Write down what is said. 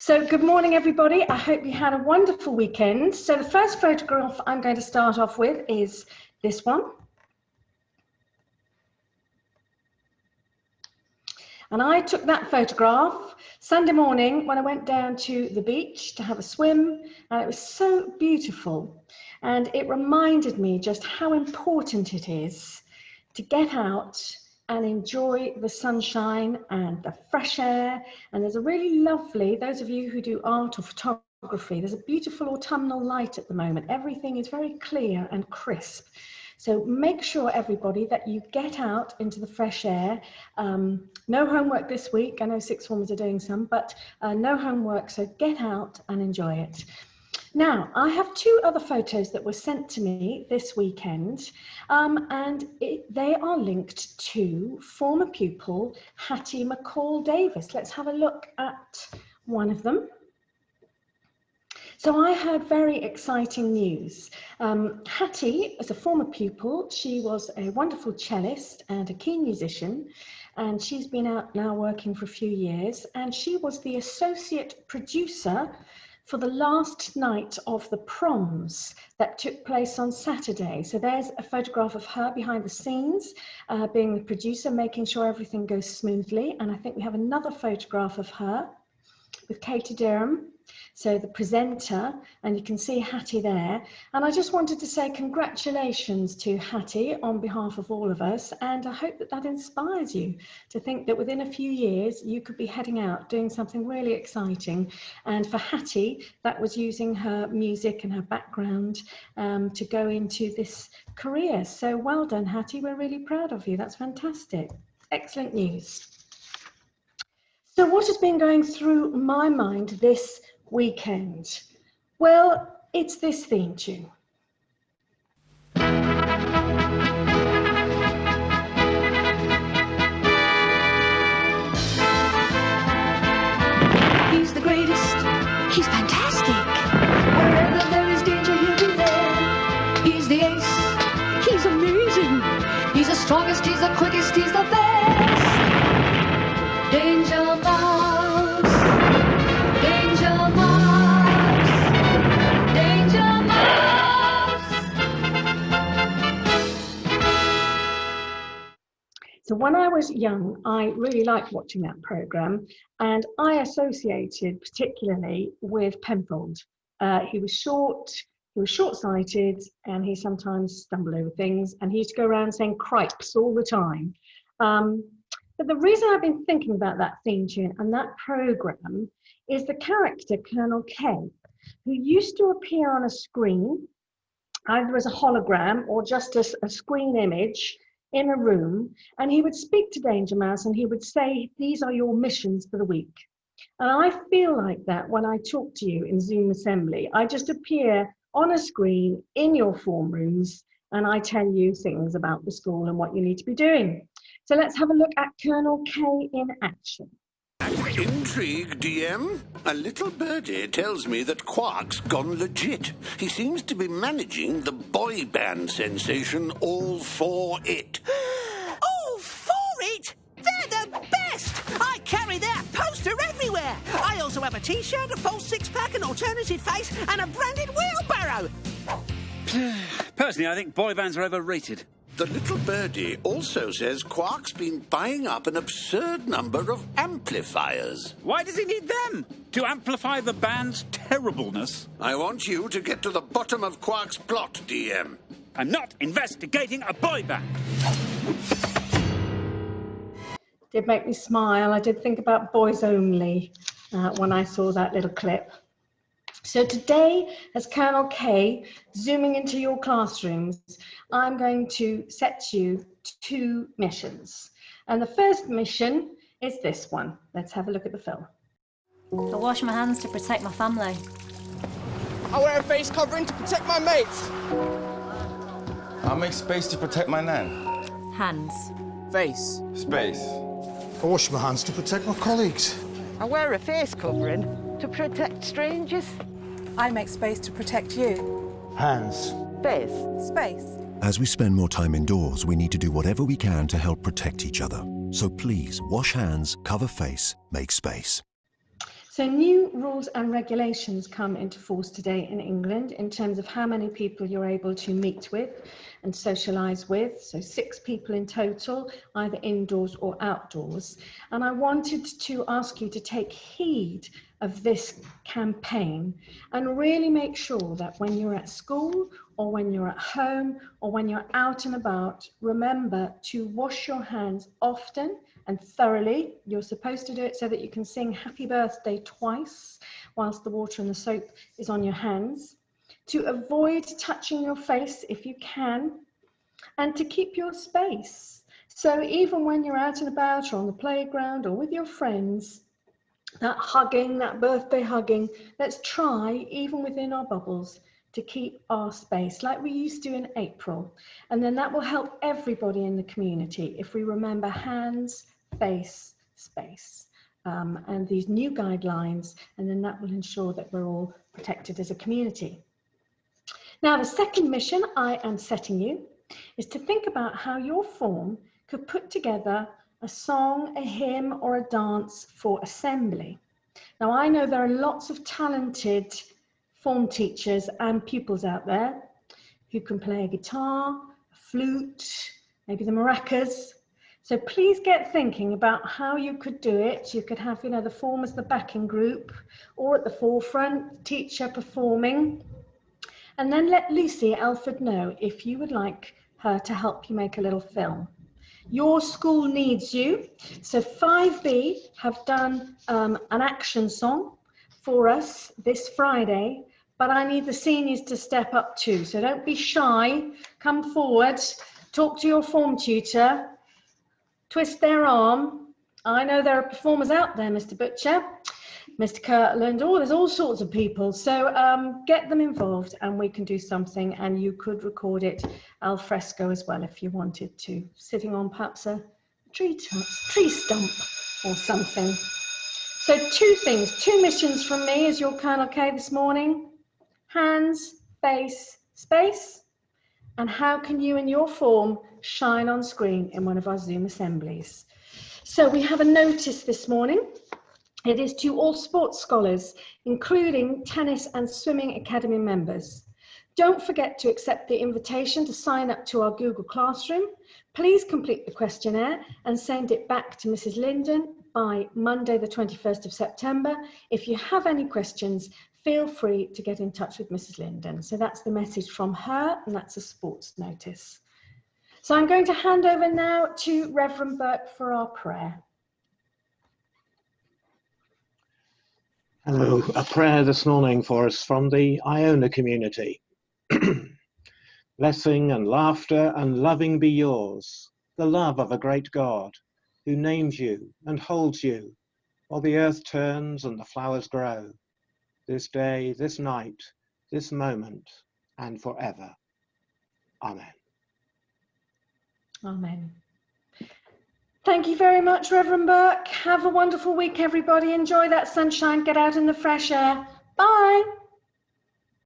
So good morning, everybody. I hope you had a wonderful weekend. So the first photograph I'm going to start off with is this one. And I took that photograph Sunday morning when I went down to the beach to have a swim, and it was so beautiful. And it reminded me just how important it is to get out and enjoy the sunshine and the fresh air. And there's a really lovely, those of you who do art or photography, there's a beautiful autumnal light at the moment. Everything is very clear and crisp. So make sure, everybody, that you get out into the fresh air. No homework this week. I know sixth formers are doing some, but no homework, so get out and enjoy it. Now, I have two other photos that were sent to me this weekend, and they are linked to former pupil Hattie McCall-Davis. Let's have a look at one of them. So I heard very exciting news. Hattie is a former pupil. She was a wonderful cellist and a keen musician, and she's been out now working for a few years, and she was the associate producer for the last night of the proms that took place on Saturday. So there's a photograph of her behind the scenes, being the producer, making sure everything goes smoothly. And I think we have another photograph of her with Katie Durham, so the presenter, and you can see Hattie there. And I just wanted to say congratulations to Hattie on behalf of all of us, and I hope that that inspires you to think that within a few years you could be heading out doing something really exciting. And for Hattie, that was using her music and her background to go into this career. So well done, Hattie, we're really proud of you. That's fantastic. Excellent news. So what has been going through my mind this weekend? Well, it's this theme tune. He's the greatest, he's fantastic. Wherever there is danger, he'll be there. He's the ace, he's amazing. He's the strongest, he's the quickest, he's the best. Danger Mouse, Danger Mouse, Danger Mouse. So when I was young, I really liked watching that programme, and I associated particularly with Penfold. He was short-sighted, and he sometimes stumbled over things, and he used to go around saying cripes all the time. But the reason I've been thinking about that theme tune and that programme is the character Colonel K, who used to appear on a screen, either as a hologram or just as a screen image in a room, and he would speak to Danger Mouse and he would say, these are your missions for the week. And I feel like that when I talk to you in Zoom assembly. I just appear on a screen in your form rooms and I tell you things about the school and what you need to be doing. So let's have a look at Colonel K in action. Intrigue, DM. A little birdie tells me that Quark's gone legit. He seems to be managing the boy band sensation All For It. All For It? They're the best! I carry their poster everywhere. I also have a T-shirt, a false six-pack, an alternative face, and a branded wheelbarrow. Personally, I think boy bands are overrated. The little birdie also says Quark's been buying up an absurd number of amplifiers. Why does he need them? To amplify the band's terribleness? I want you to get to the bottom of Quark's plot, DM. I'm not investigating a boy band. Did make me smile. I did think about Boys Only when I saw that little clip. So today, as Colonel K, zooming into your classrooms, I'm going to set you two missions. And the first mission is this one. Let's have a look at the film. I wash my hands to protect my family. I wear a face covering to protect my mates. I make space to protect my nan. Hands. Face. Space. I wash my hands to protect my colleagues. I wear a face covering to protect strangers. I make space to protect you. Hands. Face. Space. As we spend more time indoors, we need to do whatever we can to help protect each other. So please, wash hands, cover face, make space. So new rules and regulations come into force today in England in terms of how many people you're able to meet with and socialise with. So 6 people in total, either indoors or outdoors. And I wanted to ask you to take heed of this campaign and really make sure that when you're at school or when you're at home or when you're out and about, remember to wash your hands often and thoroughly. You're supposed to do it so that you can sing happy birthday twice whilst the water and the soap is on your hands. To avoid touching your face if you can, and to keep your space. So even when you're out and about or on the playground or with your friends, that hugging, that birthday hugging, let's try, even within our bubbles, to keep our space like we used to in April. And then that will help everybody in the community if we remember hands, face, space, and these new guidelines, and then that will ensure that we're all protected as a community. Now, the second mission I am setting you is to think about how your form could put together a song, a hymn, or a dance for assembly. Now, I know there are lots of talented form teachers and pupils out there who can play a guitar, a flute, maybe the maracas. So please get thinking about how you could do it. You could have, the form as the backing group or at the forefront, teacher performing. And then let Lucy Elford know if you would like her to help you make a little film. Your school needs you. So 5B have done an action song for us this Friday, but I need the seniors to step up too. So don't be shy, come forward, talk to your form tutor, twist their arm. I know there are performers out there, Mr. Butcher, Mr. Kirtland, there's all sorts of people. So get them involved and we can do something, and you could record it al fresco as well if you wanted to, sitting on perhaps a tree stump or something. So 2 things, 2 missions from me as your Colonel K this morning. Hands, face, space. And how can you in your form shine on screen in one of our Zoom assemblies? So we have a notice this morning. It is to all sports scholars, including tennis and swimming academy members. Don't forget to accept the invitation to sign up to our Google Classroom. Please complete the questionnaire and send it back to Mrs. Linden by Monday, the 21st of September. If you have any questions, feel free to get in touch with Mrs. Linden. So that's the message from her, and that's a sports notice. So I'm going to hand over now to Reverend Burke for our prayer. Hello, a prayer this morning for us from the Iona community. Blessing and laughter and loving be yours, the love of a great God who names you and holds you while the earth turns and the flowers grow, this day, this night, this moment, and forever. Amen. Amen. Thank you very much, Reverend Burke. Have a wonderful week, everybody. Enjoy that sunshine. Get out in the fresh air. Bye.